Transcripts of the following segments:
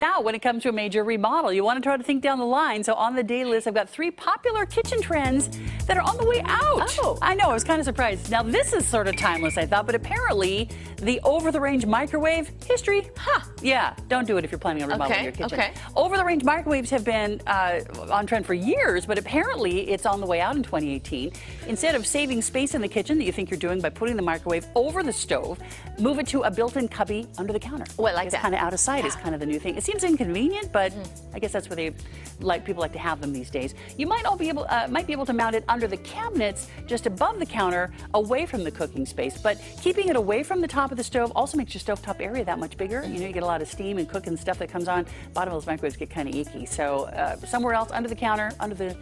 Now, when it comes to a major remodel, you want to try to think down the line. So on the day list, I've got 3 popular kitchen trends that are on the way out. Oh. I know, I was kind of surprised. Now, this is sort of timeless, I thought, but apparently the over-the-range microwave, history, yeah, don't do it if you're planning on remodeling your kitchen. Okay. Over-the-range microwaves have been on trend for years, but apparently it's on the way out in 2018. Instead of saving space in the kitchen that you think you're doing by putting the microwave over the stove, move it to a built-in cubby under the counter. Oh, I like that. Kind of out of sight is kind of the new thing. It seems inconvenient, but I guess that's where people like to have them these days. You might be able to mount it under the cabinets, just above the counter, away from the cooking space. But keeping it away from the top of the stove also makes your stovetop area that much bigger. You know, you get a lot of steam and cooking stuff that comes on. Bottom of those microwaves get kind of icky. So somewhere else, under the counter, under the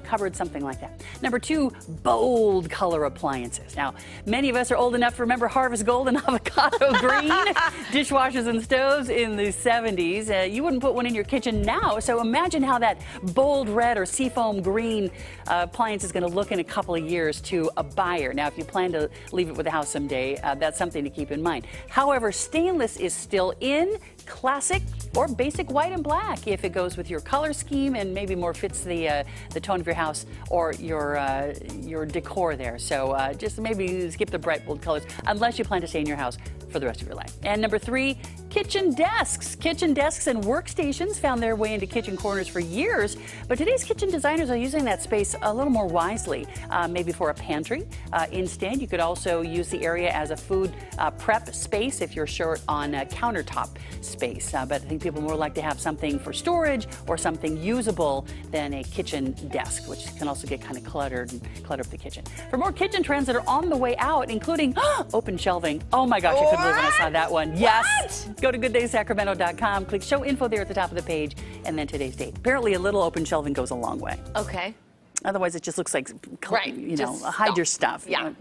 cupboard, something like that. Number 2, bold color appliances. Now, many of us are old enough to remember Harvest Gold and avocado green dishwashers and stoves in the 70s. You wouldn't put one in your kitchen now, so imagine how that bold red or seafoam green appliance is going to look in a couple of years to a buyer. Now, if you plan to leave it with the house someday, that's something to keep in mind. However, stainless is still in, classic or basic white and black if it goes with your color scheme and maybe more fits the tone of your house or your decor there. So just maybe skip the bright bold colors unless you plan to stay in your house for the rest of your life. And number 3, kitchen desks. Kitchen desks and workstations found their way into kitchen corners for years, but today's kitchen designers are using that space a little more wisely, maybe for a pantry. Instead, you could also use the area as a food prep space if you're short on countertop space. But I think people more like to have something for storage or something usable than a kitchen desk, which can also get kind of cluttered and clutter up the kitchen. For more kitchen trends that are on the way out, including open shelving. Oh my gosh, I couldn't believe when I saw that one. Yes! Go to gooddaysacramento.com, click show info there at the top of the page, and then today's date. Apparently a little open shelving goes a long way. Okay. Otherwise it just looks like, right. you know, hide your stuff. Yeah.